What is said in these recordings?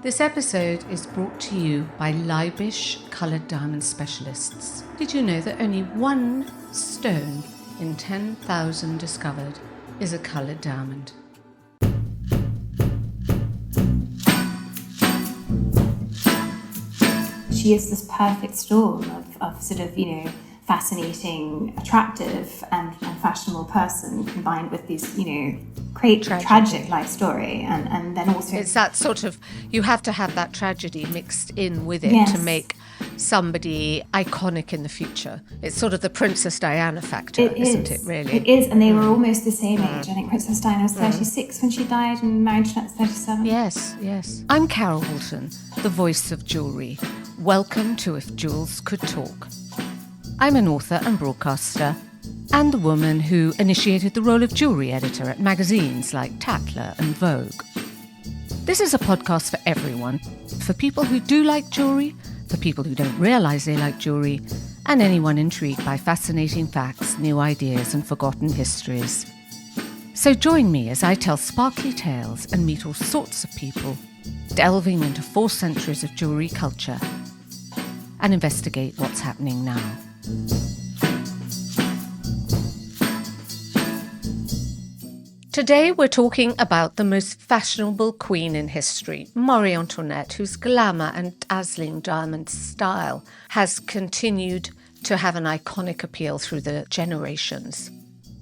This episode is brought to you by Leibish Coloured Diamond Specialists. Did you know that only one stone in 10,000 discovered is a coloured diamond? She is this perfect storm of sort of, fascinating, attractive and fashionable person combined with this, great tragic life story and then also... It's that sort of, you have to have that tragedy mixed in with it to make somebody iconic in the future. It's sort of the Princess Diana factor, isn't it, really? It is, and they were almost the same age. I think Princess Diana was 36 when she died and Marie Antoinette was 37. Yes. I'm Carol Woolton, the voice of jewellery. Welcome to If Jewels Could Talk. I'm an author and broadcaster, and the woman who initiated the role of jewellery editor at magazines like Tatler and Vogue. This is a podcast for everyone, for people who do like jewellery, for people who don't realise they like jewellery, and anyone intrigued by fascinating facts, new ideas and forgotten histories. So join me as I tell sparkly tales and meet all sorts of people, delving into 4 centuries of jewellery culture and investigate what's happening now. Today we're talking about the most fashionable queen in history, Marie Antoinette, whose glamour and dazzling diamond style has continued to have an iconic appeal through the generations.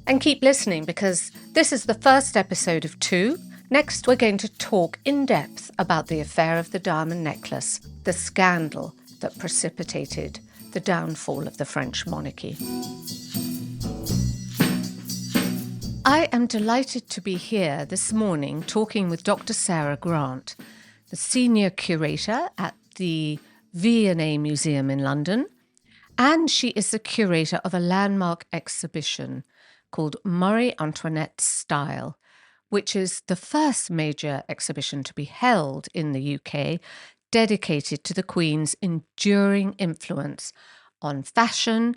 And keep listening because this is the first episode of 2. Next we're going to talk in depth about the affair of the diamond necklace, the scandal that precipitated the downfall of the French monarchy. I am delighted to be here this morning talking with Dr. Sarah Grant, the Senior Curator at the V&A Museum in London, and she is the curator of a landmark exhibition called Marie Antoinette Style, which is the first major exhibition to be held in the UK dedicated to the Queen's enduring influence on fashion,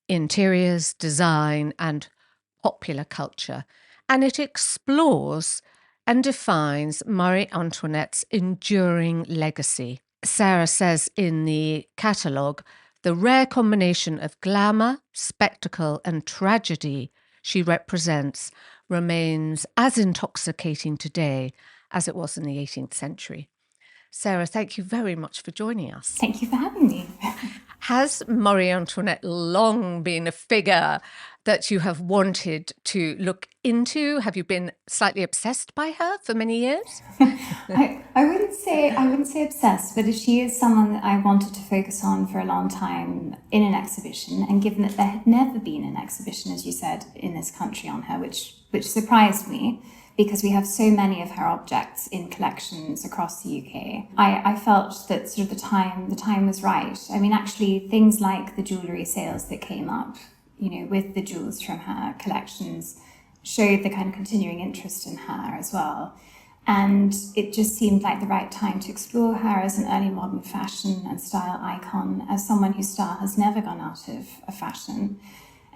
interiors, design, and popular culture. And it explores and defines Marie Antoinette's enduring legacy. Sarah says in the catalogue, the rare combination of glamour, spectacle, and tragedy she represents remains as intoxicating today as it was in the 18th century. Sarah, thank you very much for joining us. Thank you for having me. Has Marie Antoinette long been a figure that you have wanted to look into? Have you been slightly obsessed by her for many years? I wouldn't say obsessed, but she is someone that I wanted to focus on for a long time in an exhibition. And given that there had never been an exhibition, as you said, in this country on her, which surprised me, because we have so many of her objects in collections across the UK. I felt that sort of the time was right. I mean, actually, things like the jewellery sales that came up, with the jewels from her collections showed the kind of continuing interest in her as well. And it just seemed like the right time to explore her as an early modern fashion and style icon, as someone whose style has never gone out of fashion.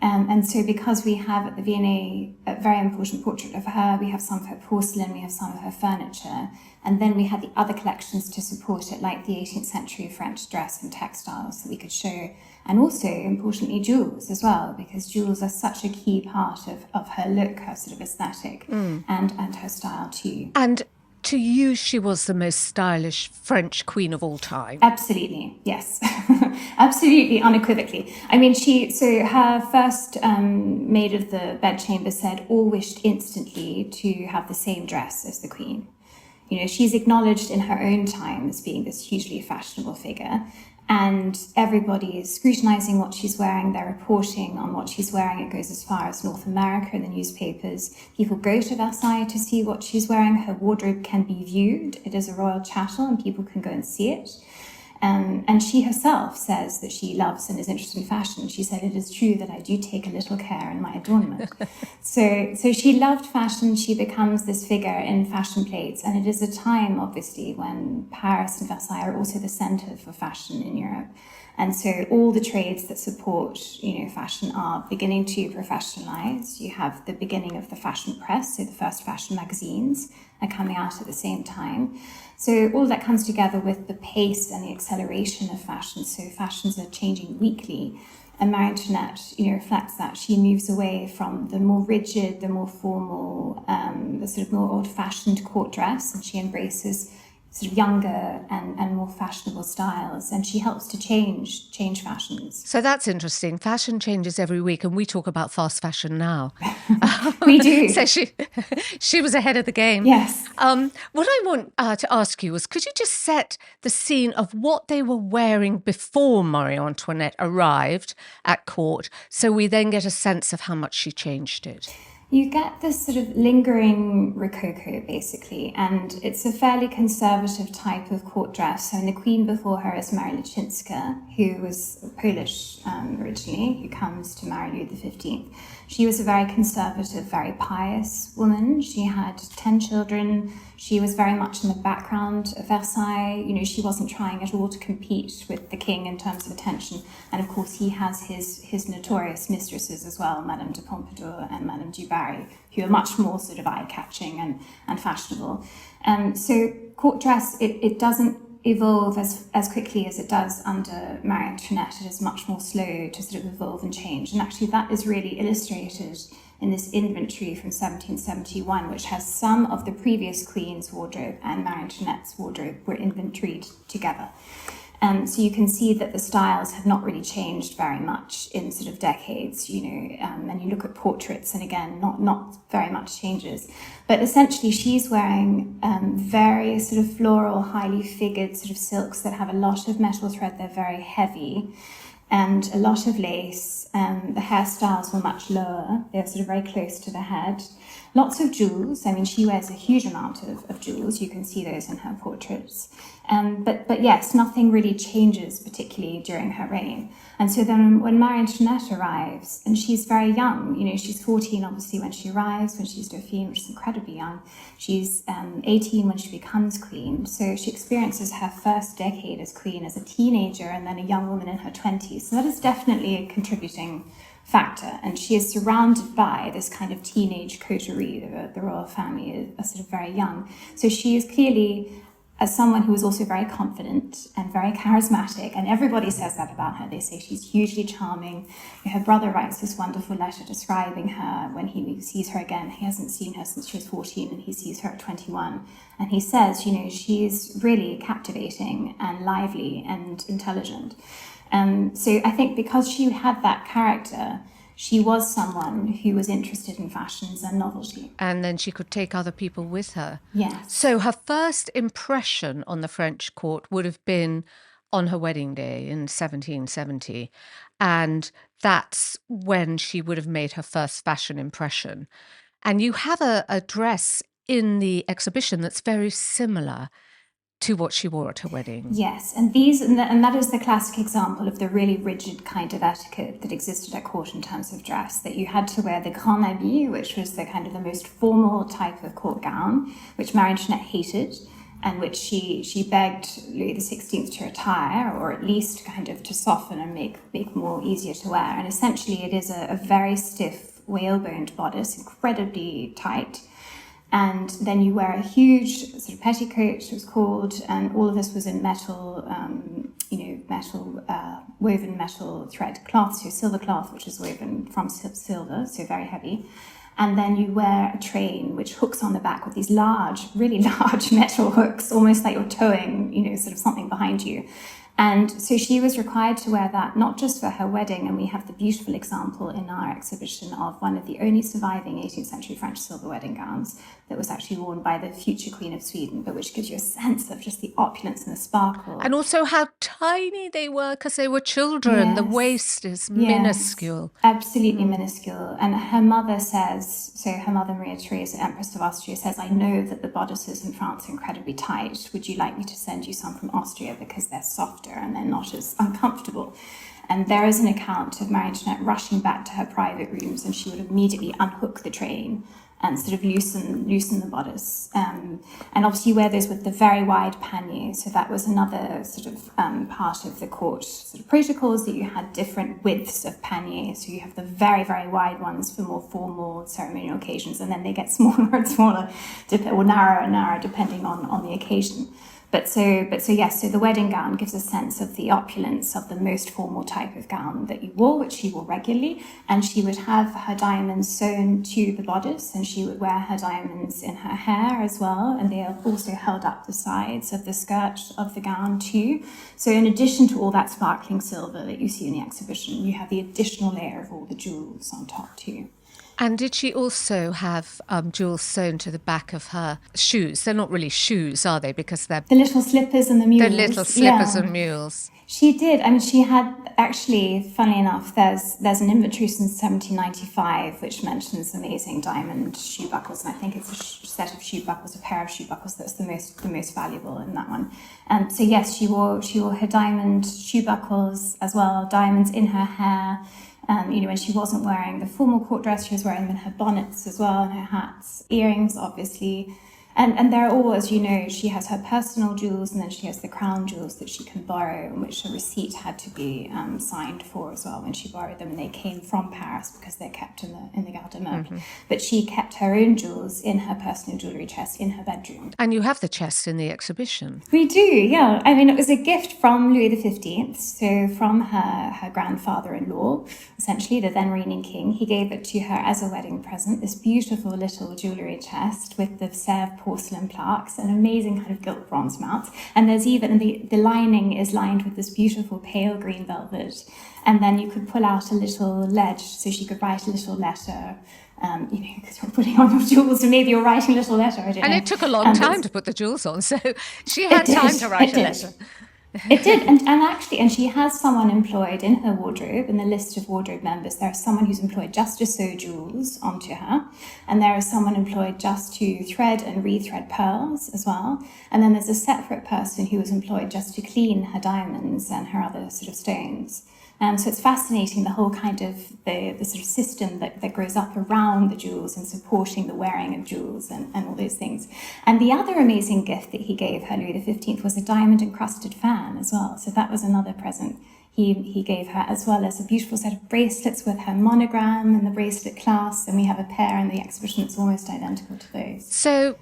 And so because we have at the V&A a very important portrait of her, we have some of her porcelain, we have some of her furniture, and then we had the other collections to support it, like the 18th century French dress and textiles that we could show, and also, importantly, jewels as well, because jewels are such a key part of her look, her sort of aesthetic, and her style too. And to you, she was the most stylish French queen of all time. Absolutely, yes. Absolutely, unequivocally. I mean, her first maid of the bedchamber said all wished instantly to have the same dress as the Queen. She's acknowledged in her own time as being this hugely fashionable figure. And everybody is scrutinising what she's wearing. They're reporting on what she's wearing. It goes as far as North America in the newspapers. People go to Versailles to see what she's wearing. Her wardrobe can be viewed. It is a royal chattel and people can go and see it. And she herself says that she loves and is interested in fashion. She said, it is true that I do take a little care in my adornment. So she loved fashion. She becomes this figure in fashion plates. And it is a time, obviously, when Paris and Versailles are also the centre for fashion in Europe. And so all the trades that support, fashion are beginning to professionalize. You have the beginning of the fashion press, so the first fashion magazines, are coming out at the same time. So all that comes together with the pace and the acceleration of fashion. So fashions are changing weekly. And Marie Antoinette, reflects that. She moves away from the more rigid, the more formal, the sort of more old-fashioned court dress, and she embraces sort of younger and more fashionable styles, and she helps to change fashions. So that's interesting. Fashion changes every week, and we talk about fast fashion now. We do. So she was ahead of the game. Yes. What I want to ask you is, could you just set the scene of what they were wearing before Marie Antoinette arrived at court, so we then get a sense of how much she changed it? You get this sort of lingering Rococo, basically, and it's a fairly conservative type of court dress. So the queen before her is Marie Leczinska, who was Polish originally, who comes to marry Louis XV. She was a very conservative, very pious woman. She had 10 children. She was very much in the background of Versailles. She wasn't trying at all to compete with the king in terms of attention. And of course, he has his notorious mistresses as well, Madame de Pompadour and Madame du Barry, who are much more sort of eye-catching and fashionable. So court dress, it doesn't evolve as quickly as it does under Marie Antoinette. It is much more slow to sort of evolve and change. And actually that is really illustrated in this inventory from 1771, which has some of the previous queen's wardrobe and Marie Antoinette's wardrobe were inventoried together. So you can see that the styles have not really changed very much in sort of decades, and you look at portraits and again, not very much changes. But essentially she's wearing very sort of floral, highly figured sort of silks that have a lot of metal thread. They're very heavy and a lot of lace. The hairstyles were much lower. They're sort of very close to the head. Lots of jewels. I mean, she wears a huge amount of jewels. You can see those in her portraits. But yes, nothing really changes particularly during her reign. And so then when Marie Antoinette arrives, and she's very young, she's 14 obviously when she arrives, when she's Dauphine, which is incredibly young. She's 18 when she becomes queen. So she experiences her first decade as queen as a teenager and then a young woman in her 20s. So that is definitely a contributing factor, and she is surrounded by this kind of teenage coterie. The royal family are sort of very young, so she is clearly as someone who is also very confident and very charismatic, and everybody says that about her. They say she's hugely charming. Her brother writes this wonderful letter describing her when he sees her again. He hasn't seen her since she was 14 and he sees her at 21, and he says, she's really captivating and lively and intelligent. So I think because she had that character, she was someone who was interested in fashions and novelty. And then she could take other people with her. Yes. So her first impression on the French court would have been on her wedding day in 1770. And that's when she would have made her first fashion impression. And you have a dress in the exhibition that's very similar to what she wore at her wedding. Yes, and that is the classic example of the really rigid kind of etiquette that existed at court in terms of dress, that you had to wear the grand habit, which was the kind of the most formal type of court gown, which Marie Antoinette hated, and which she begged Louis XVI to retire, or at least kind of to soften and make more easier to wear. And essentially it is a very stiff whaleboned bodice, incredibly tight. And then you wear a huge sort of petticoat, it was called, and all of this was in metal, woven metal thread cloth, so silver cloth, which is woven from silver, so very heavy. And then you wear a train which hooks on the back with these really large metal hooks, almost like you're towing, sort of something behind you. And so she was required to wear that, not just for her wedding, and we have the beautiful example in our exhibition of one of the only surviving 18th century French silver wedding gowns that was actually worn by the future Queen of Sweden, but which gives you a sense of just the opulence and the sparkle. And also how tiny they were, because they were children. Yes. The waist is minuscule. Absolutely minuscule. And her mother says, so her mother, Maria Theresa, Empress of Austria, says, I know that the bodices in France are incredibly tight. Would you like me to send you some from Austria because they're softer and they're not as uncomfortable? And there is an account of Marie Antoinette rushing back to her private rooms, and she would immediately unhook the train and sort of loosen the bodice. And obviously you wear those with the very wide pannier. So that was another sort of part of the court sort of protocols, that you had different widths of pannier. So you have the very, very wide ones for more formal ceremonial occasions, and then they get smaller and smaller, or narrower and narrower, depending on the occasion. But so yes, so the wedding gown gives a sense of the opulence of the most formal type of gown that you wore, which she wore regularly. And she would have her diamonds sewn to the bodice, and she would wear her diamonds in her hair as well. And they also held up the sides of the skirt of the gown too. So in addition to all that sparkling silver that you see in the exhibition, you have the additional layer of all the jewels on top too. And did she also have jewels sewn to the back of her shoes? They're not really shoes, are they? Because they're the little slippers and the mules. The little slippers and mules. She did. I mean, she had actually, funnily enough, there's an inventory since 1795 which mentions amazing diamond shoe buckles, and I think it's a set of shoe buckles, a pair of shoe buckles that's the most valuable in that one. So yes, she wore her diamond shoe buckles as well, diamonds in her hair. When she wasn't wearing the formal court dress, she was wearing them in her bonnets as well, and her hats, earrings, obviously. And they're all, as you know, she has her personal jewels, and then she has the crown jewels that she can borrow, in which a receipt had to be signed for as well when she borrowed them, and they came from Paris because they're kept in the Garde des Meubles. Mm-hmm. But she kept her own jewels in her personal jewellery chest in her bedroom. And you have the chest in the exhibition. We do, yeah. I mean, it was a gift from Louis XV, so from her grandfather-in-law, essentially, the then reigning king. He gave it to her as a wedding present, this beautiful little jewellery chest with the Sèvres porcelain plaques, an amazing kind of gilt bronze mount, and there's even the lining is lined with this beautiful pale green velvet, and then you could pull out a little ledge so she could write a little letter, because you're putting on your jewels, and maybe you're writing a little letter, I don't know. And it took a long time to put the jewels on, so she had time to write a letter. It did, and she has someone employed in her wardrobe, in the list of wardrobe members. There's someone who's employed just to sew jewels onto her, and there is someone employed just to thread and rethread pearls as well, and then there's a separate person who was employed just to clean her diamonds and her other sort of stones. So it's fascinating, the whole kind of the sort of system that grows up around the jewels and supporting the wearing of jewels and all those things. And the other amazing gift that he gave her, Louis XV, was a diamond-encrusted fan as well. So that was another present he gave her, as well as a beautiful set of bracelets with her monogram and the bracelet clasp. And we have a pair in the exhibition that's almost identical to those. So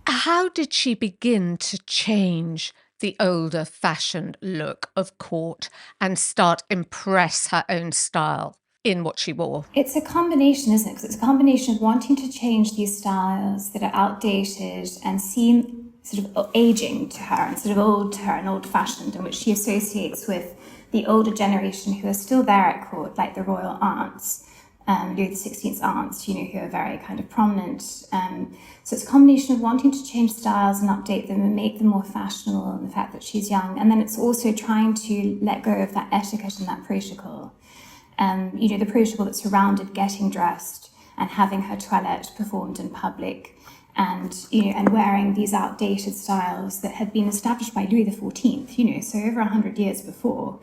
how did she begin to change the older fashioned look of court and start impress her own style in what she wore? It's a combination, isn't it? Because it's a combination of wanting to change these styles that are outdated and seem sort of aging to her and sort of old to her and old-fashioned, and which she associates with the older generation who are still there at court, like the royal aunts. Louis XVI's aunts, who are very kind of prominent. So it's a combination of wanting to change styles and update them and make them more fashionable, and the fact that she's young. And then it's also trying to let go of that etiquette and that protocol. The protocol that surrounded getting dressed and having her toilette performed in public, and wearing these outdated styles that had been established by Louis XIV, so over 100 years before.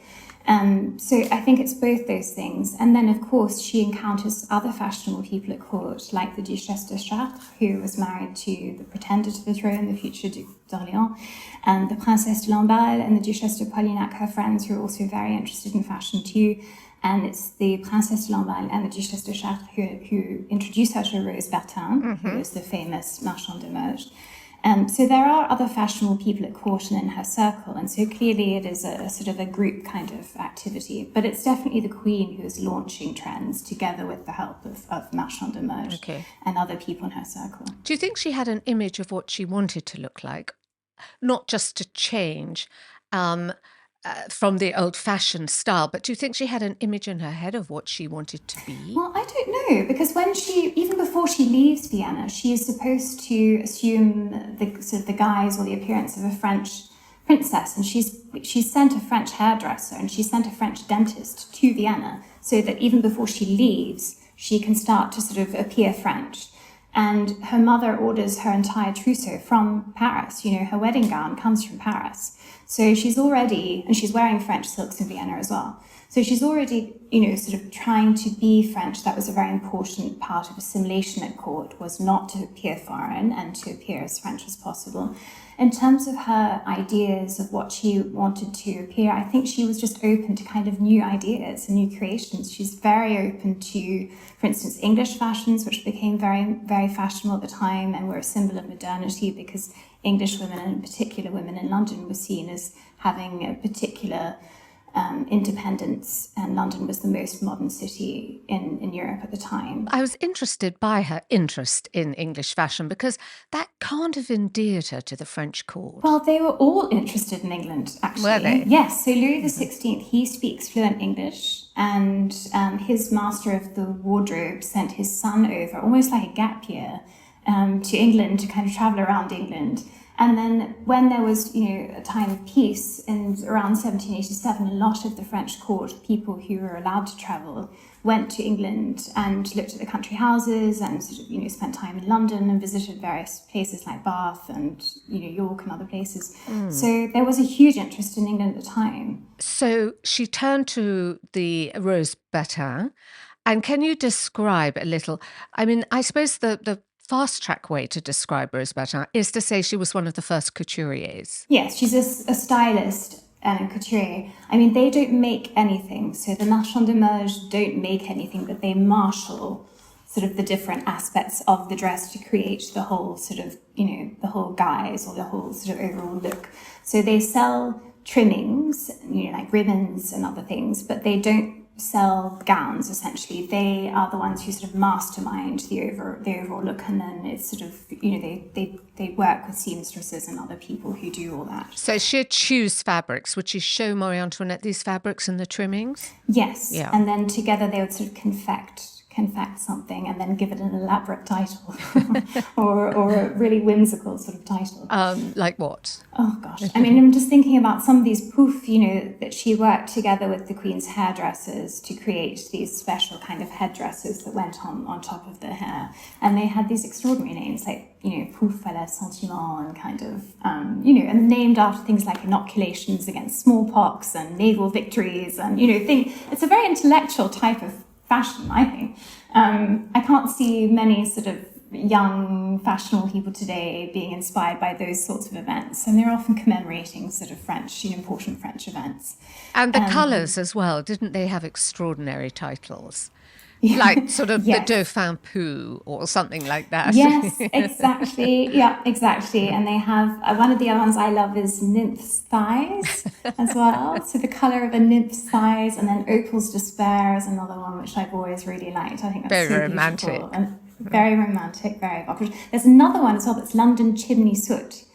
So I think it's both those things. And then, of course, she encounters other fashionable people at court, like the Duchesse de Chartres, who was married to the pretender to the throne, the future Duke d'Orléans, and the Princesse de Lamballe and the Duchesse de Polignac, her friends, who are also very interested in fashion too. And it's the Princesse de Lamballe and the Duchesse de Chartres who introduced her to Rose Bertin, who is the famous marchand de mode. So there are other fashionable people at court and in her circle, and so clearly it is a sort of a group kind of activity. But it's definitely the Queen who is launching trends together with the help of marchand de mode and other people in her circle. Do you think she had an image of what she wanted to look like? Not just to change from the old-fashioned style, but do you think she had an image in her head of what she wanted to be? Well, I don't know, because even before she leaves Vienna, she is supposed to assume the guise or the appearance of a French princess, and she's sent a French hairdresser and she's sent a French dentist to Vienna, so that even before she leaves, she can start to sort of appear French. And her mother orders her entire trousseau from Paris. Her wedding gown comes from Paris. So she's already, and she's wearing French silks in Vienna as well. So she's already, sort of trying to be French. That was a very important part of assimilation at court, was not to appear foreign and to appear as French as possible. In terms of her ideas of what she wanted to appear, I think she was just open to kind of new ideas and new creations. She's very open to, for instance, English fashions, which became very, very fashionable at the time and were a symbol of modernity, because English women, and in particular women in London, were seen as having a particular independence, and London was the most modern city in Europe at the time. I was interested by her interest in English fashion because that can't have endeared her to the French court. Well, they were all interested in England, actually. Were they? Yes. So Louis XVI, he speaks fluent English, and his master of the wardrobe sent his son over, almost like a gap year, to England to kind of travel around England. And then when there was, a time of peace in around 1787, a lot of the French court, people who were allowed to travel, went to England and looked at the country houses and sort of, spent time in London and visited various places like Bath and, York and other places. So there was a huge interest in England at the time. So she turned to the Rose Batin. And can you describe a little, I suppose the fast-track way to describe Rose Batin is to say she was one of the first couturiers. Yes, she's a stylist and a couturier. They don't make anything. So the marchands de mode don't make anything, but they marshal sort of the different aspects of the dress to create the whole sort of, the whole guise or the whole sort of overall look. So they sell trimmings, like ribbons and other things, but they don't sell gowns. Essentially, they are the ones who sort of mastermind the overall look, and then it's sort of they work with seamstresses and other people who do all that. So she'd choose fabrics. Would she show Marie Antoinette these fabrics and the trimmings? Yes, yeah. And then together they would sort of confect something and then give it an elaborate title or a really whimsical sort of title. Like what? Oh gosh, I'm just thinking about some of these poof, that she worked together with the Queen's hairdressers to create these special kind of headdresses that went on top of the hair, and they had these extraordinary names like pouf à la sentiment and kind of and named after things like inoculations against smallpox and naval victories and it's a very intellectual type of fashion, I think. I can't see many sort of young fashionable people today being inspired by those sorts of events, and they're often commemorating sort of French, important French events. And the colours as well, didn't they have extraordinary titles? Yeah. Like sort of Yes. the Dauphin Pou or something like that. Yes, exactly. Yeah, exactly. And they have, one of the other ones I love is Nymph's Thighs as well. So the colour of a nymph's thighs, and then Opal's Despair is another one which I've always really liked. I think that's Very so romantic. beautiful and very romantic, very evocative. There's another one as well that's London Chimney Soot.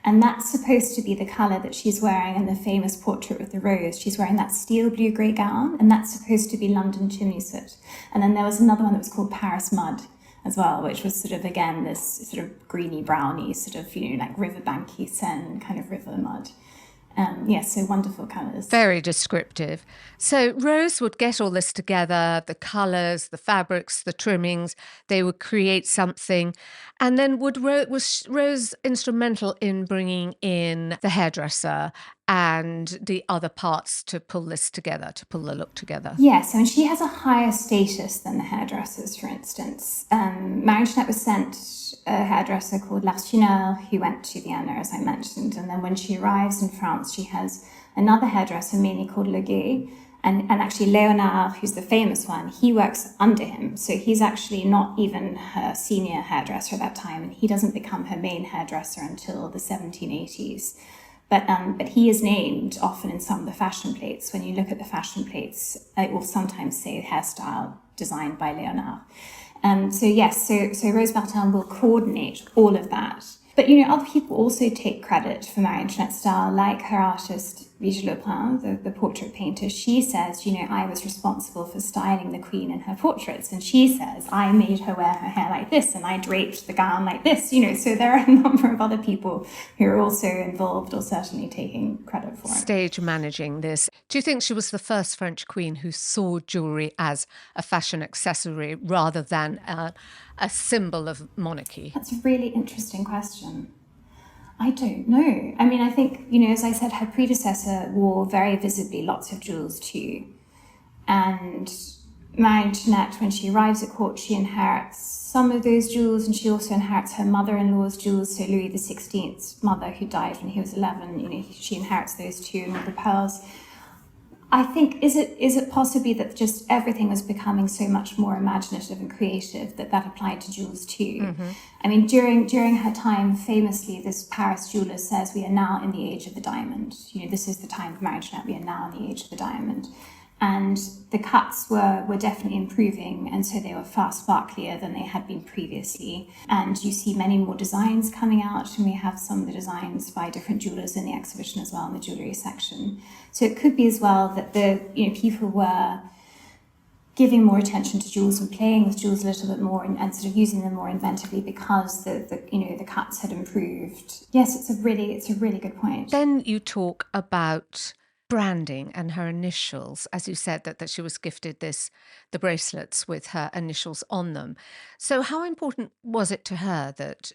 And that's supposed to be the colour that she's wearing in the famous portrait of the Rose. She's wearing that steel blue-grey gown, and that's supposed to be London Chimney Soot. And then there was another one that was called Paris Mud as well, which was sort of, again, this sort of greeny, browny, sort of, like riverbanky Seine kind of river mud. Yes, so wonderful colours. Very descriptive. So Rose would get all this together, the colours, the fabrics, the trimmings, they would create something. And then was Rose instrumental in bringing in the hairdresser and the other parts to pull this together, to pull the look together? Yes, she has a higher status than the hairdressers, for instance. Marie Antoinette was sent a hairdresser called L'Archineur, who went to Vienna, as I mentioned. And then when she arrives in France, she has another hairdresser, mainly called Leguet. And actually Léonard, who's the famous one, he works under him. So he's actually not even her senior hairdresser at that time, and he doesn't become her main hairdresser until the 1780s. But he is named often in some of the fashion plates. When you look at the fashion plates, it will sometimes say hairstyle designed by Léonard. So Rose Batin will coordinate all of that. But, other people also take credit for Marie Antoinette's style, like her artist, Vigée Lebrun, the portrait painter. She says, I was responsible for styling the Queen in her portraits. And she says, I made her wear her hair like this, and I draped the gown like this, So there are a number of other people who are also involved or certainly taking credit for it. Stage managing this. Do you think she was the first French queen who saw jewellery as a fashion accessory rather than a symbol of monarchy? That's a really interesting question. I don't know. I think, as I said, her predecessor wore very visibly lots of jewels too. And Marie Antoinette, when she arrives at court, she inherits some of those jewels, and she also inherits her mother-in-law's jewels. So Louis XVI's mother, who died when he was 11, she inherits those too, and all the pearls. I think, is it possibly that just everything was becoming so much more imaginative and creative that applied to jewels too? Mm-hmm. I mean, during her time, famously, this Paris jeweler says, we are now in the age of the diamond. This is the time of Marie Antoinette, we are now in the age of the diamond. And the cuts were definitely improving, and so they were far sparklier than they had been previously. And you see many more designs coming out, and we have some of the designs by different jewelers in the exhibition as well, in the jewellery section. So it could be as well that people were giving more attention to jewels and playing with jewels a little bit more, and sort of using them more inventively because the cuts had improved. Yes, it's a really good point. Then you talk about branding and her initials, as you said that she was gifted the bracelets with her initials on them. So how important was it to her that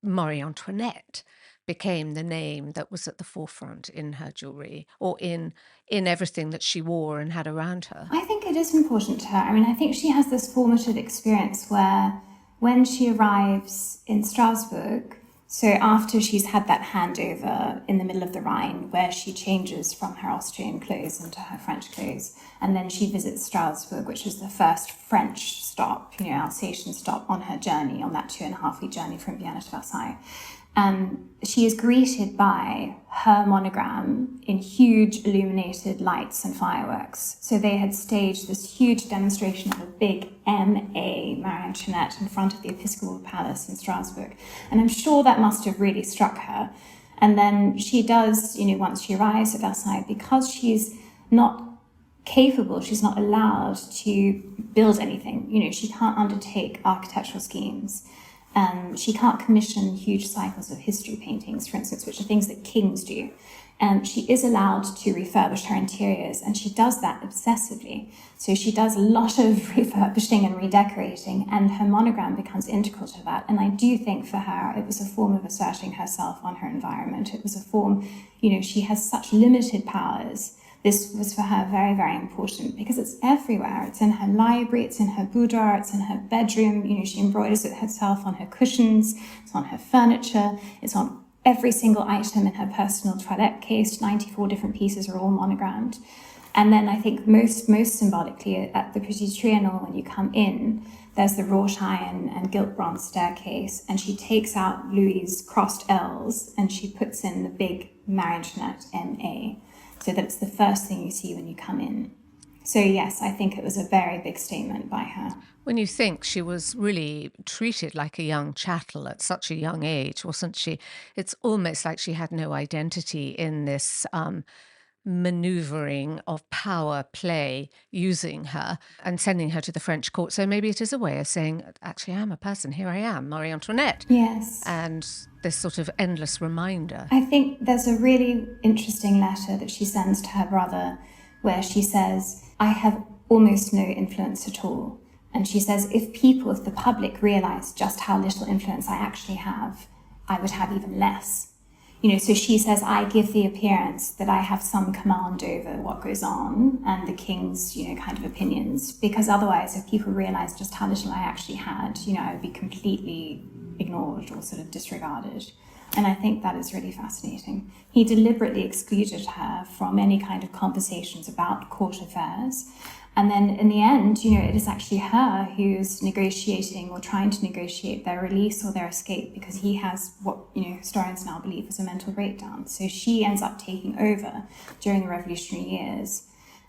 Marie Antoinette became the name that was at the forefront in her jewellery, or in everything that she wore and had around her? I think it is important to her. I mean, I think she has this formative experience where when she arrives in Strasbourg, so after she's had that handover in the middle of the Rhine, where she changes from her Austrian clothes into her French clothes, and then she visits Strasbourg, which is the first French stop, Alsatian stop on her journey, on that 2.5-week journey from Vienna to Versailles. She is greeted by her monogram in huge illuminated lights and fireworks. So they had staged this huge demonstration of a big M.A. Marie Antoinette in front of the Episcopal Palace in Strasbourg. And I'm sure that must have really struck her. And then she does, once she arrives at Versailles, because she's not capable, she's not allowed to build anything. She can't undertake architectural schemes. She can't commission huge cycles of history paintings, for instance, which are things that kings do. She is allowed to refurbish her interiors, and she does that obsessively. So she does a lot of refurbishing and redecorating, and her monogram becomes integral to that. And I do think for her, it was a form of asserting herself on her environment. It was a form, she has such limited powers. This was for her very, very important because it's everywhere. It's in her library, it's in her boudoir, it's in her bedroom. She embroiders it herself on her cushions, it's on her furniture, it's on every single item in her personal toilette case. 94 different pieces are all monogrammed. And then I think most symbolically at the Petit Trianon, when you come in, there's the wrought iron and gilt bronze staircase, and she takes out Louis's crossed L's and she puts in the big Marie Antoinette M.A., so that it's the first thing you see when you come in. So yes, I think it was a very big statement by her. When you think she was really treated like a young chattel at such a young age, wasn't she? It's almost like she had no identity in this manoeuvring of power play, using her and sending her to the French court. So maybe it is a way of saying, actually, I'm a person. Here I am, Marie Antoinette. Yes. And this sort of endless reminder. I think there's a really interesting letter that she sends to her brother where she says, I have almost no influence at all. And she says, if the public realized just how little influence I actually have, I would have even less. So she says, I give the appearance that I have some command over what goes on and the king's, kind of opinions, because otherwise, if people realized just how little I actually had, I would be completely ignored or sort of disregarded. And I think that is really fascinating. He deliberately excluded her from any kind of conversations about court affairs. And then in the end, it is actually her who's negotiating or trying to negotiate their release or their escape, because he has what, historians now believe is a mental breakdown. So she ends up taking over during the revolutionary years.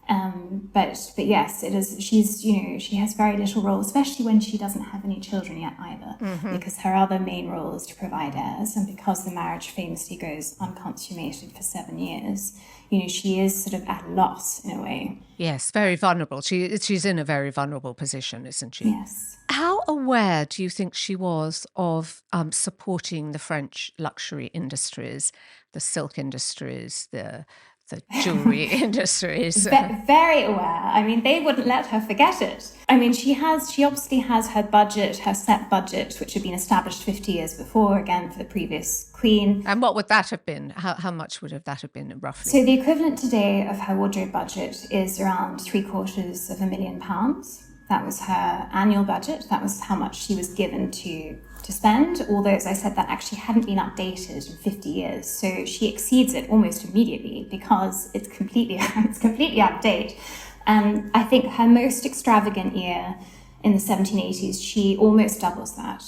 But yes, it is. She has very little role, especially when she doesn't have any children yet either, because her other main role is to provide heirs, and because the marriage famously goes unconsummated for 7 years, she is sort of at a loss in a way. Yes, very vulnerable. She's in a very vulnerable position, isn't she? Yes. How aware do you think she was of supporting the French luxury industries, the silk industries, the the jewellery industries. Very aware. I mean, they wouldn't let her forget it. I mean, she obviously has her budget, her set budget, which had been established 50 years before, again, for the previous queen. And what would that have been? How much would that have been, roughly? So the equivalent today of her wardrobe budget is around £750,000. That was her annual budget. That was how much she was given to spend, although, as I said, that actually hadn't been updated in 50 years. So she exceeds it almost immediately because it's completely out of date. I think her most extravagant year in the 1780s, she almost doubles that.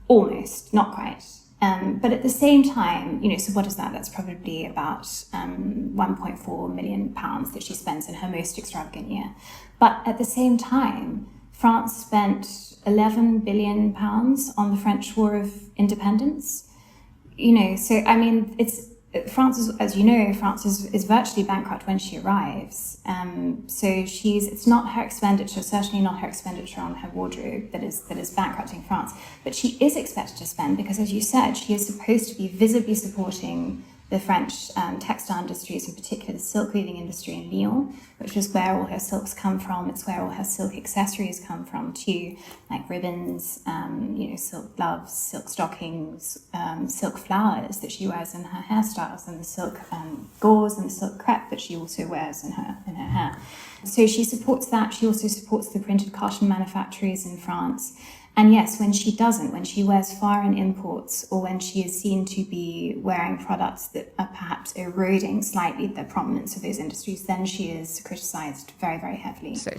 Almost, not quite. But at the same time, so what is that? That's probably about £1.4 million that she spends in her most extravagant year. But at the same time, France spent £11 billion on the French War of Independence. So I mean, France is, as you know, France is virtually bankrupt when she arrives. So it's not her expenditure, certainly not her expenditure on her wardrobe that is bankrupting France. But she is expected to spend because, as you said, she is supposed to be visibly supporting the French textile industries, in particular the silk weaving industry in Lyon, which is where all her silks come from. It's where all her silk accessories come from too, like ribbons, silk gloves, silk stockings, silk flowers that she wears in her hairstyles, and the silk gauze and the silk crepe that she also wears in her hair. So she supports that. She also supports the printed cotton manufactories in France. And yes, when she wears foreign imports, or when she is seen to be wearing products that are perhaps eroding slightly the prominence of those industries, then she is criticised very, very heavily. So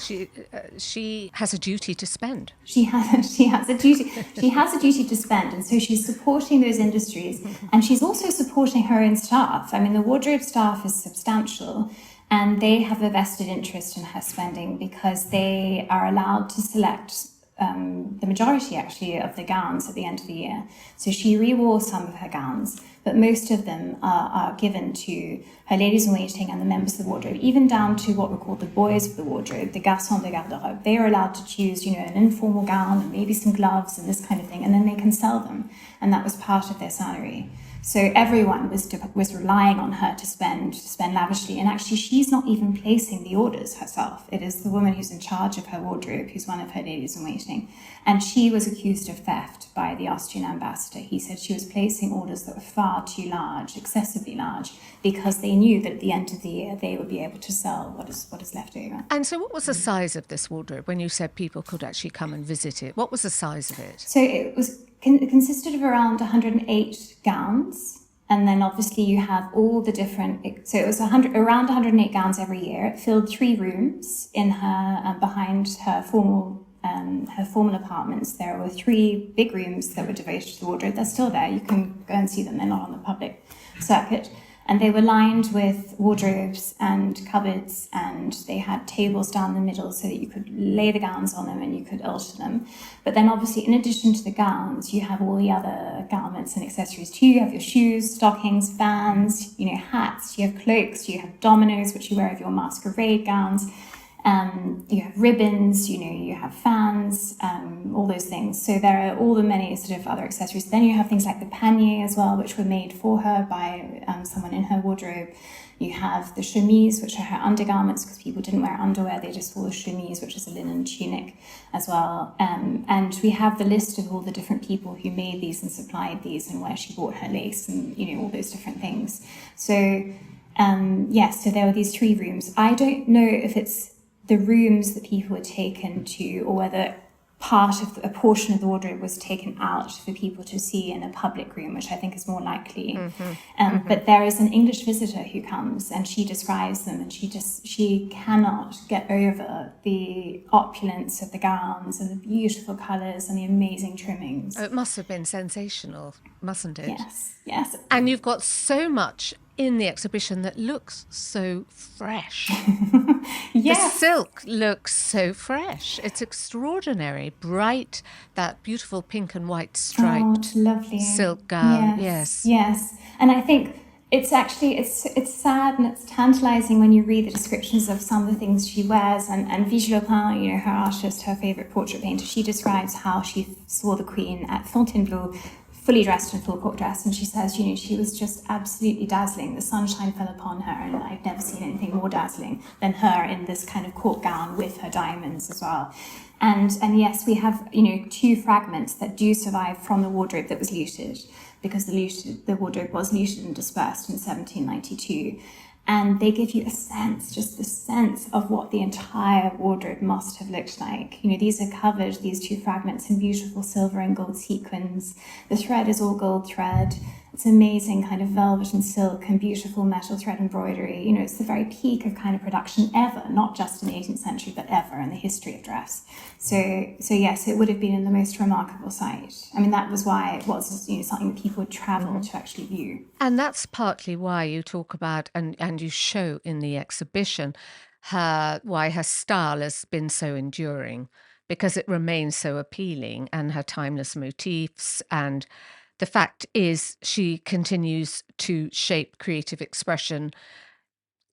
she has a duty to spend. She has a duty to spend, and so she's supporting those industries, and she's also supporting her own staff. I mean, the wardrobe staff is substantial, and they have a vested interest in her spending because they are allowed to select the majority actually of the gowns at the end of the year. So she rewore some of her gowns, but most of them are given to her ladies-in-waiting and the members of the wardrobe, even down to what were called the boys of the wardrobe, the garçons de garde-robe. They are allowed to choose, an informal gown and maybe some gloves and this kind of thing, and then they can sell them, and that was part of their salary. So everyone was relying on her to spend lavishly, and actually she's not even placing the orders herself. It is the woman who's in charge of her wardrobe, who's one of her ladies-in-waiting, and she was accused of theft by the Austrian ambassador. He said she was placing orders that were far too large, excessively large, because they knew that at the end of the year they would be able to sell what is left over. And so what was the size of this wardrobe when you said people could actually come and visit it? What was the size of it? So it consisted of around 108 gowns, and then obviously you have all the different, so it was around 108 gowns every year. It filled 3 rooms in her, behind her formal apartments. There were 3 big rooms that were devoted to the wardrobe. They're still there. You can go and see them. They're not on the public circuit. And they were lined with wardrobes and cupboards, and they had tables down the middle so that you could lay the gowns on them and you could alter them. But then obviously, in addition to the gowns, you have all the other garments and accessories too. You have your shoes, stockings, fans, hats, you have cloaks, you have dominoes, which you wear over your masquerade gowns. You have ribbons, you have fans, all those things. So there are all the many sort of other accessories. Then you have things like the panier as well, which were made for her by someone in her wardrobe. You have the chemise, which are her undergarments, because people didn't wear underwear, they just wore the chemise, which is a linen tunic as well. And we have the list of all the different people who made these and supplied these, and where she bought her lace, and all those different things. So so there were these 3 rooms. I don't know if it's the rooms that people were taken to, or whether a portion of the wardrobe was taken out for people to see in a public room, which I think is more likely. But there is an English visitor who comes, and she describes them, and she cannot get over the opulence of the gowns and the beautiful colours and the amazing trimmings. Oh, it must have been sensational, mustn't it? Yes. And you've got so much in the exhibition that looks so fresh. Yes. The silk looks so fresh. It's extraordinary. Bright, that beautiful pink and white striped lovely silk gown. Yes. And I think it's actually, it's sad and it's tantalising when you read the descriptions of some of the things she wears. And Vigée Lebrun, her artist, her favourite portrait painter, she describes how she saw the Queen at Fontainebleau fully dressed in full court dress, and she says, she was just absolutely dazzling. The sunshine fell upon her, and I've never seen anything more dazzling than her in this kind of court gown with her diamonds as well. And yes, we have, 2 fragments that do survive from the wardrobe that was looted, because the wardrobe was looted and dispersed in 1792. And they give you just the sense of what the entire wardrobe must have looked like. These are covered, these 2 fragments, in beautiful silver and gold sequins. The thread is all gold thread. It's amazing kind of velvet and silk and beautiful metal thread embroidery. It's the very peak of kind of production ever, not just in the 18th century, but ever in the history of dress. So yes, it would have been the most remarkable sight. I mean, that was why it was, something that people would travel to actually view. And that's partly why you talk about, and you show in the exhibition, why her style has been so enduring, because it remains so appealing, and her timeless motifs. And the fact is, she continues to shape creative expression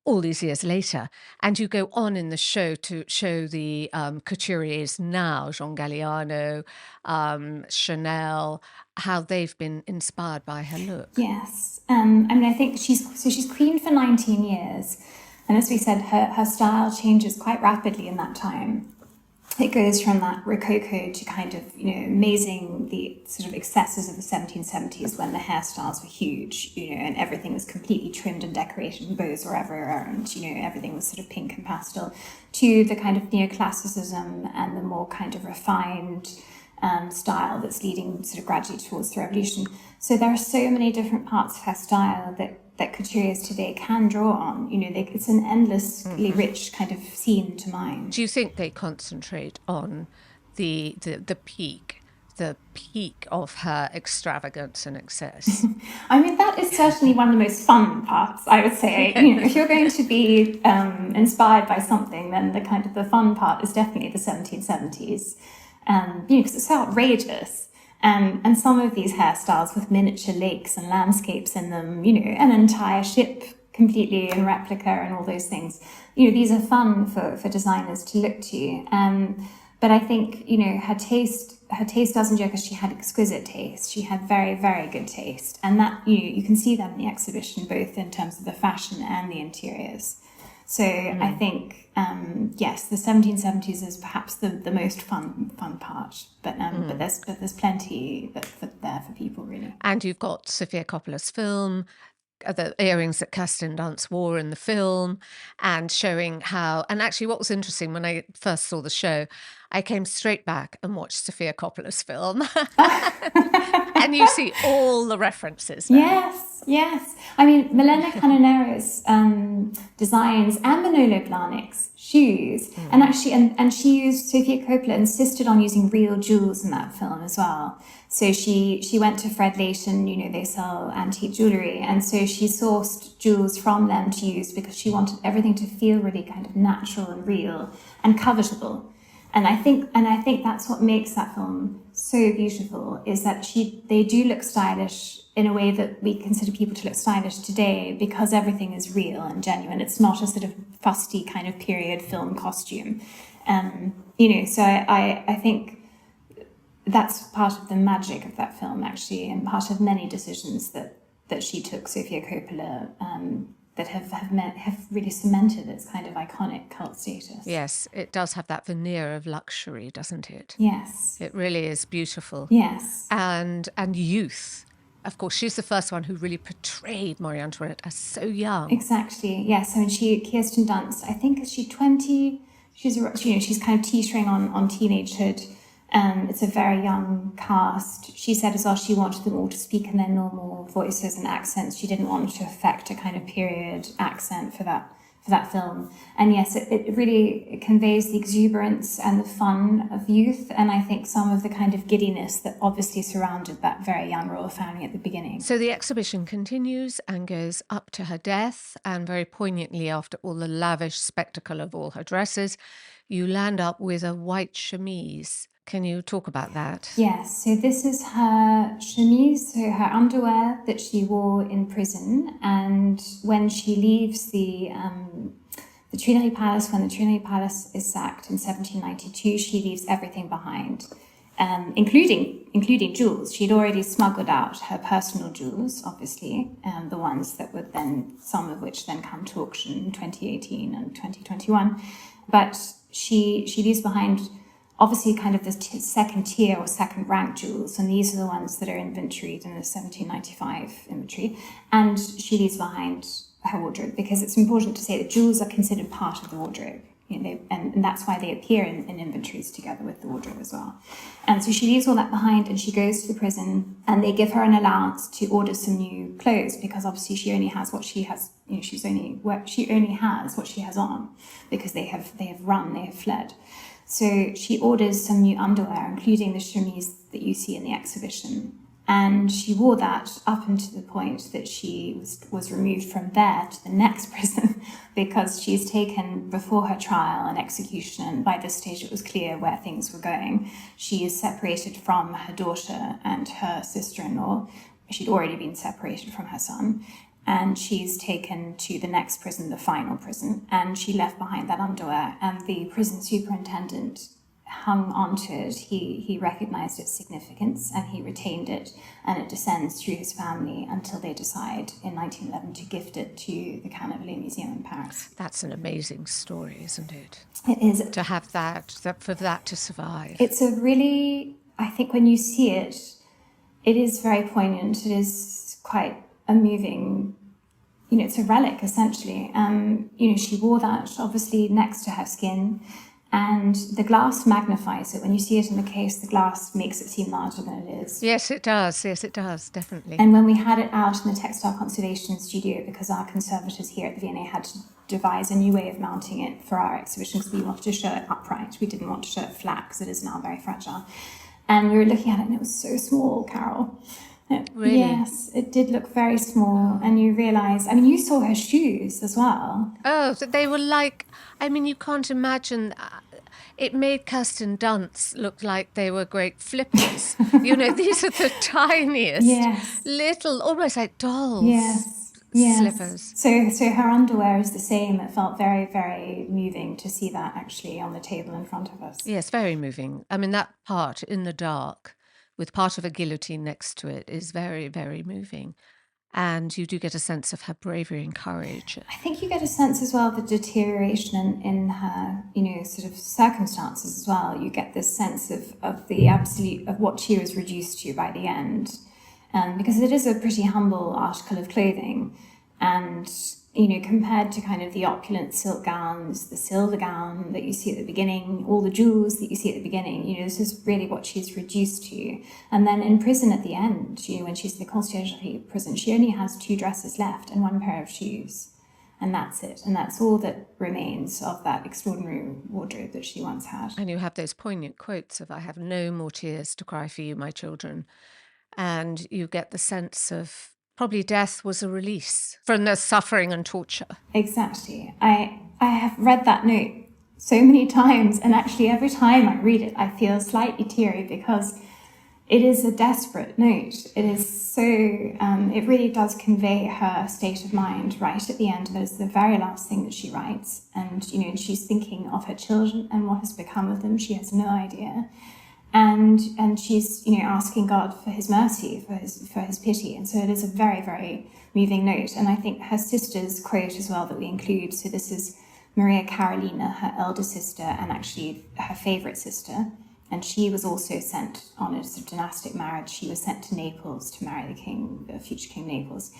all these years later. And you go on in the show to show the couturiers now, Jean Galliano, Chanel, how they've been inspired by her look. Yes. I think she's queen for 19 years. And as we said, her style changes quite rapidly in that time. It goes from that Rococo to kind of, amazing, the sort of excesses of the 1770s when the hairstyles were huge, and everything was completely trimmed and decorated and bows were everywhere, and, everything was sort of pink and pastel, to the kind of neoclassicism and the more kind of refined style that's leading sort of gradually towards the revolution. So there are so many different parts of her style that couturiers today can draw on. It's an endlessly rich kind of scene to mind. Do you think they concentrate on the peak of her extravagance and excess? I mean, that is certainly one of the most fun parts, I would say. If you're going to be inspired by something, then the fun part is definitely the 1770s. Because it's so outrageous. And some of these hairstyles with miniature lakes and landscapes in them, an entire ship completely in replica and all those things. These are fun for designers to look to. But I think, her taste doesn't joke, because she had exquisite taste. She had very, very good taste. And that, you can see that in the exhibition, both in terms of the fashion and the interiors. So I think, yes, the 1770s is perhaps the most fun part, but there's plenty there for people, really. And you've got Sofia Coppola's film, the earrings that Kirsten Dunst wore in the film, and showing how. And actually, what was interesting when I first saw the show, I came straight back and watched Sofia Coppola's film, and you see all the references there. Yes. I mean, Milena Canonero's designs and Manolo Blahnik's shoes, and actually, and she used, Sofia Coppola insisted on using real jewels in that film as well. So she went to Fred Leighton, they sell antique jewellery, and so she sourced jewels from them to use, because she wanted everything to feel really kind of natural and real and covetable. And I think that's what makes that film so beautiful, is that they do look stylish in a way that we consider people to look stylish today, because everything is real and genuine. It's not a sort of fusty kind of period film costume. So I think that's part of the magic of that film, actually, and part of many decisions that she took, Sofia Coppola, that have really cemented its kind of iconic cult status. Yes, it does have that veneer of luxury, doesn't it? Yes. It really is beautiful. Yes. And youth. Of course, she's the first one who really portrayed Marie Antoinette as so young. Exactly, yes. I mean, Kirsten Dunst, I think, is she 20? She's kind of teetering on teenagehood. It's a very young cast. She said as well she wanted them all to speak in their normal voices and accents. She didn't want to affect a kind of period accent for that film. And yes, it really conveys the exuberance and the fun of youth, and I think some of the kind of giddiness that obviously surrounded that very young royal family at the beginning. So the exhibition continues and goes up to her death, and very poignantly, after all the lavish spectacle of all her dresses, you land up with a white chemise. Can you talk about that? Yes, so this is her chemise, so her underwear that she wore in prison, and when she leaves the Tuileries Palace, when the Tuileries Palace is sacked in 1792, she leaves everything behind. including jewels. She'd already smuggled out her personal jewels, obviously, the ones that would then, some of which then come to auction in 2018 and 2021. But she leaves behind obviously kind of the second tier or second rank jewels, and these are the ones that are inventoried in the 1795 inventory. And she leaves behind her wardrobe, because it's important to say that jewels are considered part of the wardrobe. And that's why they appear in inventories together with the wardrobe as well. And so she leaves all that behind, and she goes to the prison, and they give her an allowance to order some new clothes, because obviously she only has what she has. She only has what she has on, because they have fled. So she orders some new underwear, including the chemise that you see in the exhibition. And she wore that up until the point that she was removed from there to the next prison, because she's taken before her trial and execution. And by this stage, it was clear where things were going. She is separated from her daughter and her sister-in-law. She'd already been separated from her son. And she's taken to the next prison, the final prison. And she left behind that underwear. And the prison superintendent hung onto it. He recognized its significance, and he retained it, and it descends through his family until they decide in 1911 to gift it to the Cannavale Museum in Paris. That's an amazing story, isn't it? It is. To have for that to survive. It's a really, I think when you see it, it is very poignant. It is quite a moving, it's a relic essentially. She wore that obviously next to her skin. And the glass magnifies it. When you see it in the case, the glass makes it seem larger than it is. Yes, it does. Yes, it does, definitely. And when we had it out in the Textile Conservation Studio, because our conservators here at the V&A had to devise a new way of mounting it for our exhibition, because we wanted to show it upright. We didn't want to show it flat, because it is now very fragile. And we were looking at it, and it was so small, Carol. Really? Yes, it did look very small. And you realise, you saw her shoes as well. Oh, they were like, you can't imagine. It made Kirsten Dunst look like they were great flippers. These are the tiniest, little, almost like dolls. Slippers. So her underwear is the same. It felt very, very moving to see that actually on the table in front of us. Yes, very moving. That part in the dark, with part of a guillotine next to it, is very, very moving. And you do get a sense of her bravery and courage. I think you get a sense as well of the deterioration in her, sort of circumstances as well. You get this sense of the absolute, of what she was reduced to by the end. Because it is a pretty humble article of clothing. And, compared to kind of the opulent silk gowns, the silver gown that you see at the beginning, all the jewels that you see at the beginning, this is really what she's reduced to. And then in prison at the end, when she's in the conciergerie prison, she only has 2 dresses left and 1 pair of shoes. And that's it. And that's all that remains of that extraordinary wardrobe that she once had. And you have those poignant quotes of, "I have no more tears to cry for you, my children." And you get the sense of probably death was a release from the suffering and torture. Exactly. I have read that note so many times, and actually every time I read it, I feel slightly teary, because it is a desperate note. It is so, it really does convey her state of mind right at the end. That is the very last thing that she writes. And, she's thinking of her children and what has become of them. She has no idea. And she's, asking God for his mercy, for his pity. And so it is a very, very moving note. And I think her sister's quote as well that we include. So this is Maria Carolina, her elder sister, and actually her favourite sister. And she was also sent on a sort of dynastic marriage. She was sent to Naples to marry the future King Naples.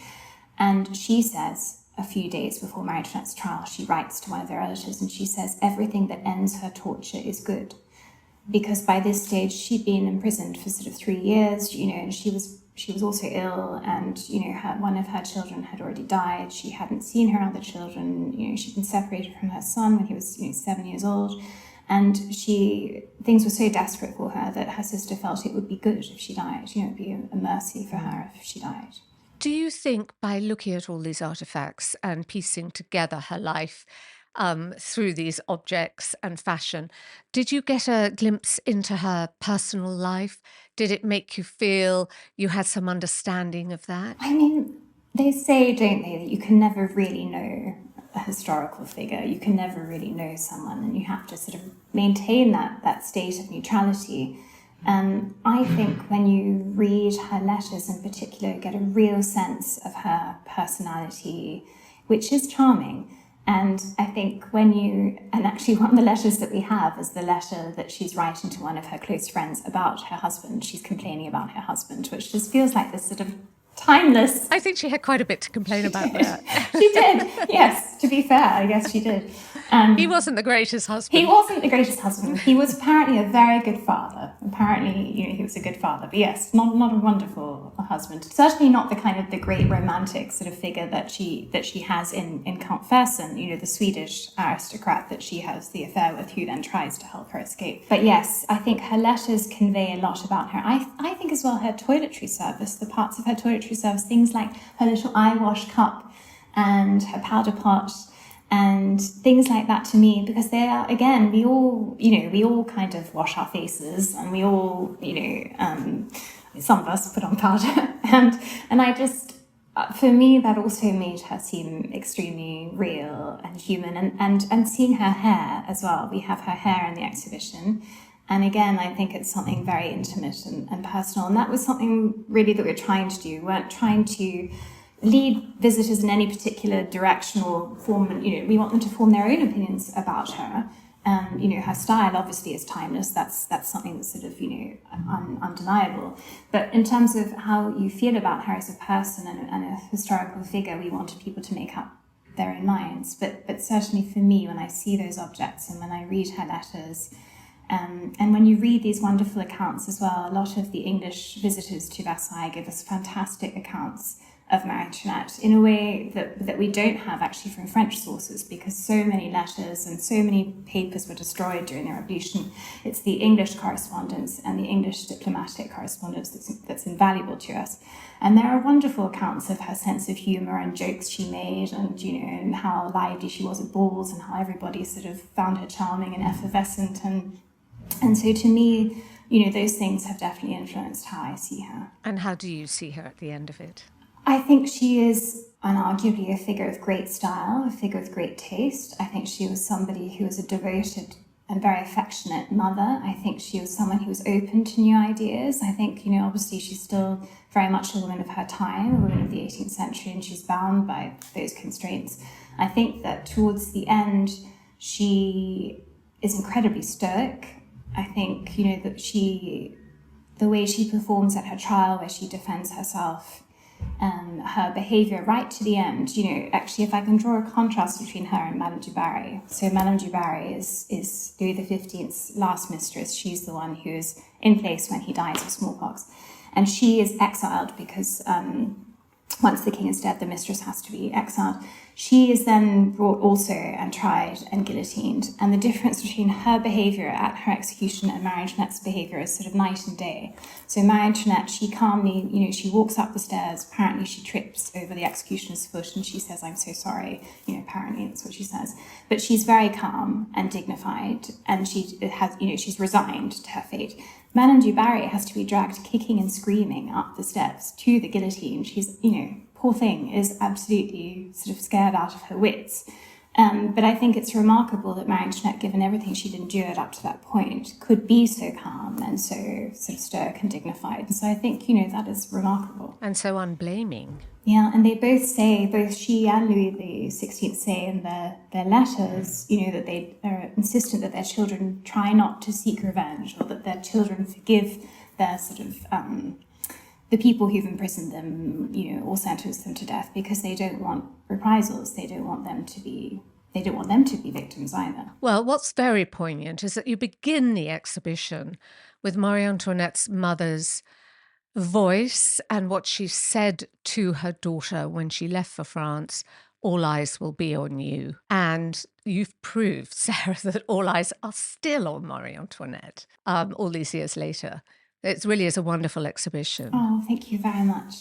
And she says, a few days before Marie Antoinette's trial, she writes to one of their relatives, and she says, "Everything that ends her torture is good." Because by this stage she'd been imprisoned for sort of 3 years, and she was also ill, and one of her children had already died. She hadn't seen her other children. She'd been separated from her son when he was 7 years old, and things were so desperate for her that her sister felt it would be good if she died. It would be a mercy for her if she died. Do you think by looking at all these artifacts and piecing together her life through these objects and fashion, did you get a glimpse into her personal life? Did it make you feel you had some understanding of that? They say, don't they, that you can never really know a historical figure. You can never really know someone, and you have to sort of maintain that state of neutrality. I think when you read her letters in particular, you get a real sense of her personality, which is charming. And I think and actually one of the letters that we have is the letter that she's writing to one of her close friends about her husband. She's complaining about her husband, which just feels like this sort of timeless. I think she had quite a bit to complain about there. She did, yes, to be fair, I guess she did. He wasn't the greatest husband. He wasn't the greatest husband. He was apparently a very good father. Apparently, he was a good father. But yes, not a wonderful husband. Certainly not the kind of the great romantic sort of figure that she has in Count Fersen, the Swedish aristocrat that she has the affair with, who then tries to help her escape. But yes, I think her letters convey a lot about her. I think as well her toiletry service, the parts of her toiletry service, things like her little eye wash cup and her powder pot, and things like that to me, because they are, again, we all kind of wash our faces, and we all, some of us put on powder, and I just, for me, that also made her seem extremely real and human, and seeing her hair as well. We have her hair in the exhibition, and again, I think it's something very intimate and personal, and that was something really that we're trying to do. We weren't trying to lead visitors in any particular direction or form. We want them to form their own opinions about her. Her style obviously is timeless. That's something that's sort of undeniable. But in terms of how you feel about her as a person and a historical figure, we wanted people to make up their own minds. But certainly for me, when I see those objects and when I read her letters, and when you read these wonderful accounts as well, a lot of the English visitors to Versailles give us fantastic accounts of Marie Antoinette in a way that we don't have actually from French sources, because so many letters and so many papers were destroyed during the Revolution. It's the English correspondence and the English diplomatic correspondence that's invaluable to us. And there are wonderful accounts of her sense of humour and jokes she made, and how lively she was at balls, and how everybody sort of found her charming and effervescent. And so to me, those things have definitely influenced how I see her. And how do you see her at the end of it? I think she is unarguably a figure of great style, a figure of great taste. I think she was somebody who was a devoted and very affectionate mother. I think she was someone who was open to new ideas. I think, obviously she's still very much a woman of her time, a woman of the 18th century, and she's bound by those constraints. I think that towards the end, she is incredibly stoic. I think, that the way she performs at her trial, where she defends herself, her behaviour right to the end, actually, if I can draw a contrast between her and Madame du Barry. So Madame du Barry is Louis XV's last mistress. She's the one who is in place when he dies of smallpox. And she is exiled because once the king is dead, the mistress has to be exiled. She is then brought also and tried and guillotined. And the difference between her behaviour at her execution and Marie Antoinette's behaviour is sort of night and day. So Marie Antoinette, she calmly, she walks up the stairs. Apparently she trips over the executioner's foot and she says, "I'm so sorry." Apparently that's what she says. But she's very calm and dignified, and she has, she's resigned to her fate. Madame du Barry has to be dragged kicking and screaming up the steps to the guillotine. She's, poor thing, is absolutely sort of scared out of her wits. But I think it's remarkable that Marie Antoinette, given everything she'd endured up to that point, could be so calm and so sort of stoic and dignified. And so I think, that is remarkable. And so unblaming. Yeah, and they both say, both she and Louis XVI say in their letters, that they are insistent that their children try not to seek revenge, or that their children forgive their sort of the people who've imprisoned them, or sentenced them to death, because they don't want reprisals. They don't want them to be victims either. Well, what's very poignant is that you begin the exhibition with Marie Antoinette's mother's voice and what she said to her daughter when she left for France: "All eyes will be on you." And you've proved, Sarah, that all eyes are still on Marie Antoinette all these years later. It really is a wonderful exhibition. Oh, thank you very much.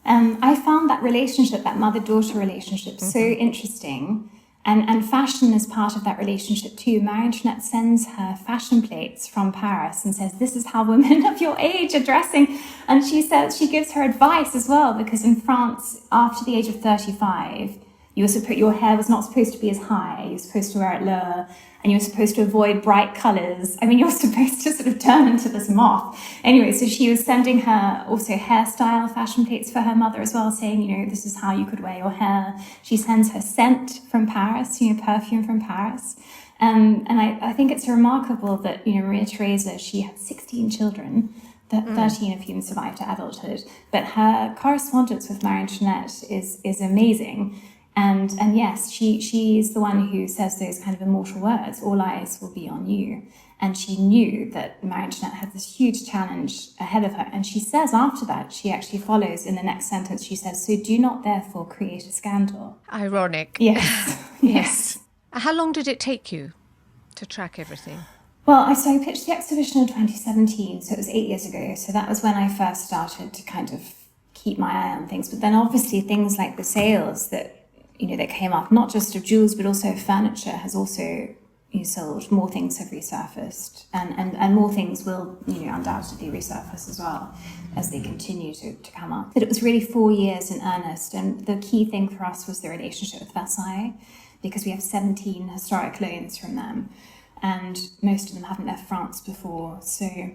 I found that relationship, that mother-daughter relationship, so interesting. And fashion is part of that relationship too. Marie Antoinette sends her fashion plates from Paris and says, "This is how women of your age are dressing." And she gives her advice as well, because in France, after the age of 35, Your hair was not supposed to be as high. You're supposed to wear it lower, and you're supposed to avoid bright colours. I mean, you're supposed to sort of turn into this moth. Anyway, so she was sending her also hairstyle fashion plates for her mother as well, saying, you know, this is how you could wear your hair. She sends her scent from Paris, you know, perfume from Paris. And I think it's remarkable that, you know, Maria Theresa, she had 16 children, 13 of whom survived to adulthood. But her correspondence with Marie Antoinette is amazing. And yes, she is the one who says those kind of immortal words, all eyes will be on you. And she knew that Marie Antoinette had this huge challenge ahead of her. And she says after that, she actually follows in the next sentence, she says, so do not therefore create a scandal. Ironic. Yes. Yes. How long did it take you to track everything? Well, I pitched the exhibition in 2017, so it was 8 years ago. So that was when I first started to kind of keep my eye on things. But then obviously things like the sales that came up, not just of jewels, but also furniture has also sold. More things have resurfaced, and more things will undoubtedly resurface as well as they continue to come up. But it was really 4 years in earnest, and the key thing for us was the relationship with Versailles, because we have 17 historic loans from them, and most of them haven't left France before. So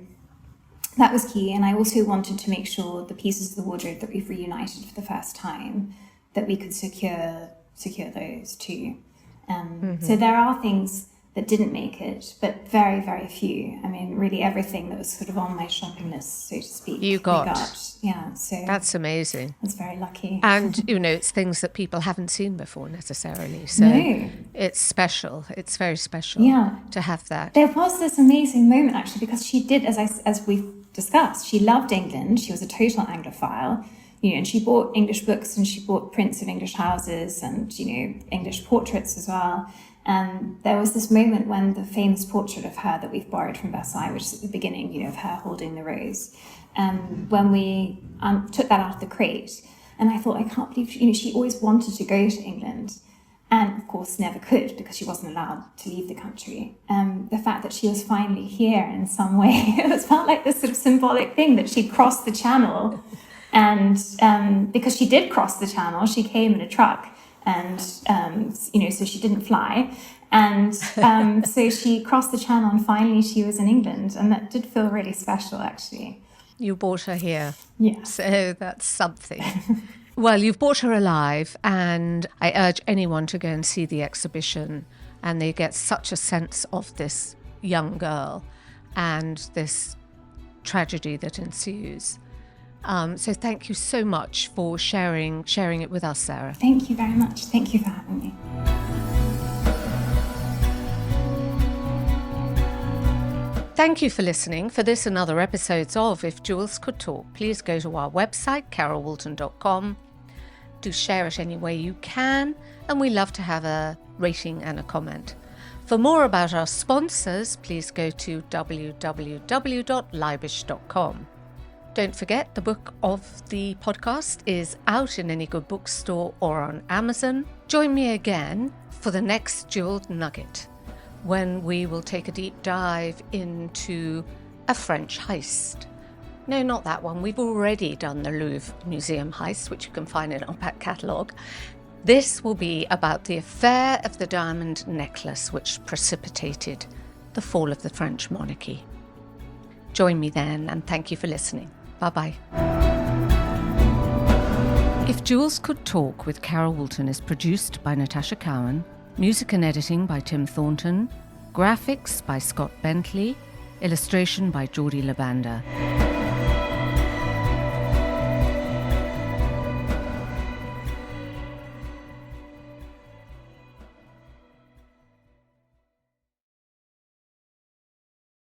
that was key. And I also wanted to make sure the pieces of the wardrobe that we've reunited for the first time, that we could secure those too. So there are things that didn't make it, but very, very few. I mean, really everything that was sort of on my shopping list, so to speak. We got. Yeah, so that's amazing. That's very lucky. And, it's things that people haven't seen before necessarily. So it's special. It's very special to have that. There was this amazing moment, actually, because she did, as we've discussed, she loved England. She was a total Anglophile. And she bought English books, and she bought prints of English houses and, English portraits as well. And there was this moment when the famous portrait of her that we've borrowed from Versailles, which is at the beginning, of her holding the rose, when we took that out of the crate, and I thought, I can't believe, she always wanted to go to England, and of course never could because she wasn't allowed to leave the country. The fact that she was finally here in some way, it felt like this sort of symbolic thing that she crossed the channel. And because she did cross the channel, she came in a truck, and so she didn't fly, and so she crossed the channel, and finally she was in England, and that did feel really special, actually. You brought her here, so that's something. Well, you've brought her alive, and I urge anyone to go and see the exhibition, and they get such a sense of this young girl and this tragedy that ensues. So thank you so much for sharing it with us, Sarah. Thank you very much. Thank you for having me. Thank you for listening. For this and other episodes of If Jewels Could Talk, please go to our website, carolwoolton.com. Do share it any way you can, and we love to have a rating and a comment. For more about our sponsors, please go to www.leibish.com. Don't forget, the book of the podcast is out in any good bookstore or on Amazon. Join me again for the next Jeweled Nugget, when we will take a deep dive into a French heist. No, not that one. We've already done the Louvre Museum heist, which you can find in our back catalogue. This will be about the affair of the diamond necklace, which precipitated the fall of the French monarchy. Join me then, and thank you for listening. Bye-bye. If Jewels Could Talk with Carol Woolton is produced by Natasha Cowan, music and editing by Tim Thornton, graphics by Scott Bentley, illustration by Jordi Labanda.